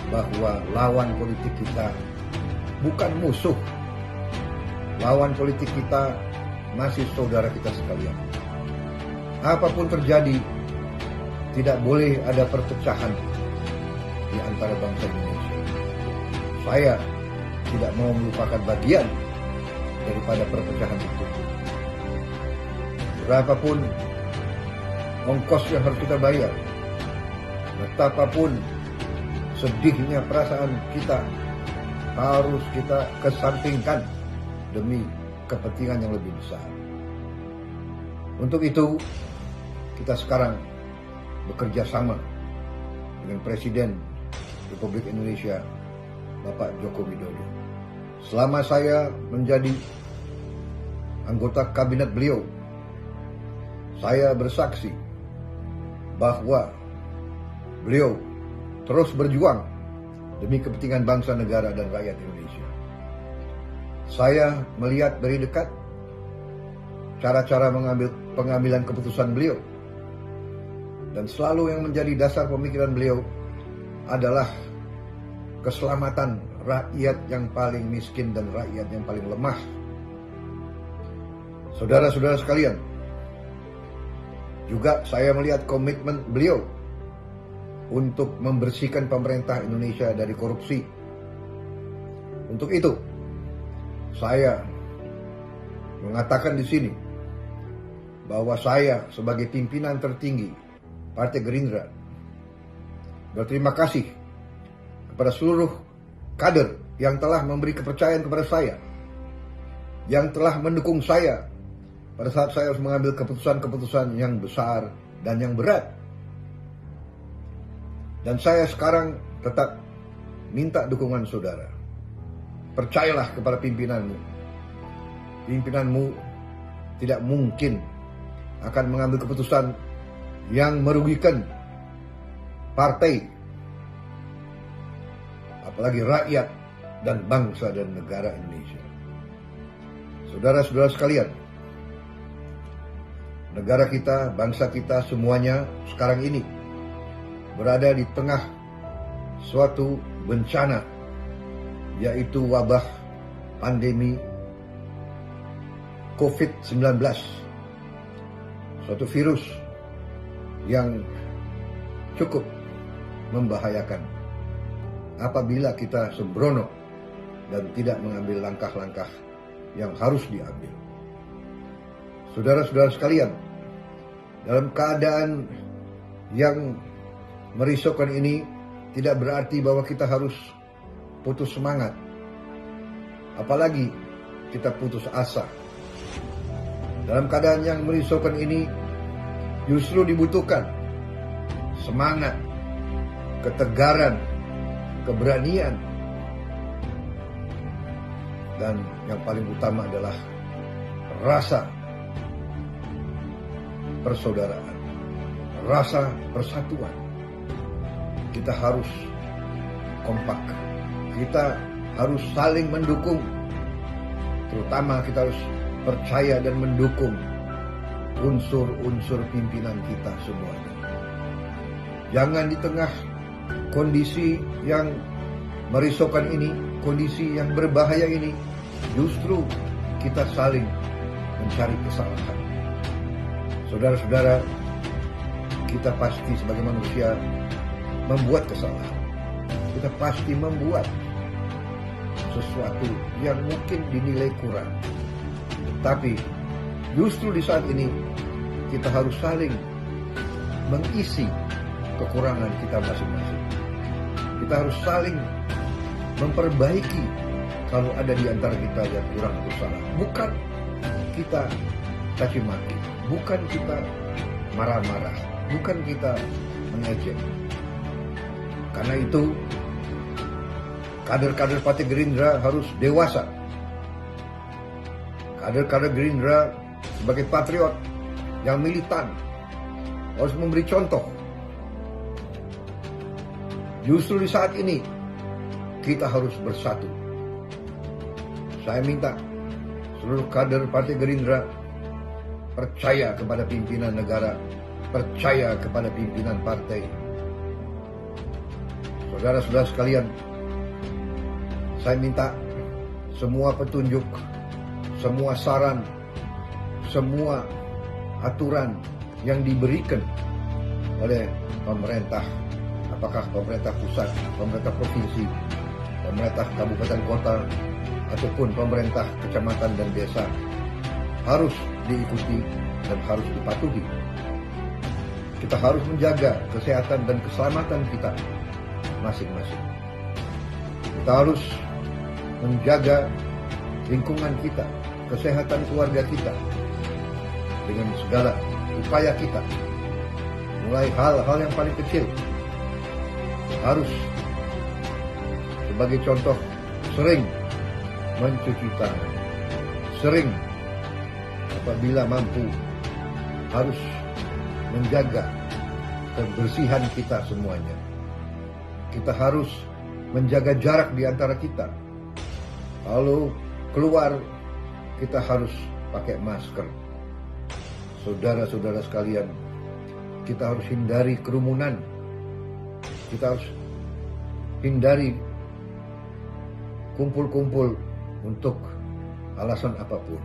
bahwa lawan politik kita bukan musuh. Lawan politik kita masih saudara kita sekalian. Apapun terjadi, tidak boleh ada perpecahan di antara bangsa Indonesia. Saya tidak mau melupakan bagian daripada perpecahan itu. Berapapun ongkos yang harus kita bayar, betapapun sedihnya perasaan kita, harus kita kesampingkan demi kepentingan yang lebih besar. Untuk itu, kita sekarang bekerja sama dengan Presiden Republik Indonesia, Bapak Joko Widodo. Selama saya menjadi anggota kabinet beliau, saya bersaksi bahwa beliau terus berjuang demi kepentingan bangsa, negara, dan rakyat Indonesia. Saya melihat dari dekat cara-cara pengambilan keputusan beliau, dan selalu yang menjadi dasar pemikiran beliau adalah keselamatan rakyat yang paling miskin dan rakyat yang paling lemah. Saudara-saudara sekalian, juga saya melihat komitmen beliau untuk membersihkan pemerintah Indonesia dari korupsi. Untuk itu, saya mengatakan di sini bahwa saya sebagai pimpinan tertinggi Partai Gerindra berterima kasih kepada seluruh kader yang telah memberi kepercayaan kepada saya, yang telah mendukung saya pada saat saya harus mengambil keputusan-keputusan yang besar dan yang berat. Dan saya sekarang tetap minta dukungan saudara. Percayalah kepada pimpinanmu. Pimpinanmu tidak mungkin akan mengambil keputusan yang merugikan partai, apalagi rakyat dan bangsa dan negara Indonesia. Saudara-saudara sekalian, negara kita, bangsa kita semuanya sekarang ini berada di tengah suatu bencana, yaitu wabah pandemi COVID-19. Suatu virus yang cukup membahayakan apabila kita sembrono dan tidak mengambil langkah-langkah yang harus diambil. Saudara-saudara sekalian, dalam keadaan yang merisaukan ini tidak berarti bahwa kita harus putus semangat, apalagi kita putus asa. Dalam keadaan yang merisaukan ini justru dibutuhkan semangat, ketegaran, keberanian, dan yang paling utama adalah rasa persaudaraan, rasa persatuan. Kita harus kompak, kita harus saling mendukung, terutama kita harus percaya dan mendukung unsur-unsur pimpinan kita semuanya. Jangan di tengah kondisi yang merisaukan ini, kondisi yang berbahaya ini, justru kita saling mencari kesalahan. Saudara-saudara, kita pasti sebagai manusia membuat kesalahan. Kita pasti membuat sesuatu yang mungkin dinilai kurang. Tapi justru di saat ini kita harus saling mengisi kekurangan kita masing-masing. Kita harus saling memperbaiki kalau ada di antara kita yang kurang atau salah. Bukan kita caci maki, bukan kita marah-marah, bukan kita mengejek. Karena itu, kader-kader Partai Gerindra harus dewasa. Kader-kader Gerindra sebagai patriot yang militan harus memberi contoh. Justru di saat ini kita harus bersatu. Saya minta seluruh kader Partai Gerindra percaya kepada pimpinan negara, percaya kepada pimpinan partai. Saudara-saudara sekalian, saya minta semua petunjuk, semua saran, semua aturan yang diberikan oleh pemerintah, apakah pemerintah pusat, pemerintah provinsi, pemerintah kabupaten kota, ataupun pemerintah kecamatan dan desa, harus diikuti dan harus dipatuhi. Kita harus menjaga kesehatan dan keselamatan kita masing-masing. Kita harus menjaga lingkungan kita, kesehatan keluarga kita dengan segala upaya kita. Mulai hal-hal yang paling kecil, harus sebagai contoh sering mencuci tangan, sering apabila mampu harus menjaga kebersihan kita semuanya. Kita harus menjaga jarak di antara kita. Kalau keluar, kita harus pakai masker. Saudara-saudara sekalian, kita harus hindari kerumunan. Kita harus hindari kumpul-kumpul untuk alasan apapun.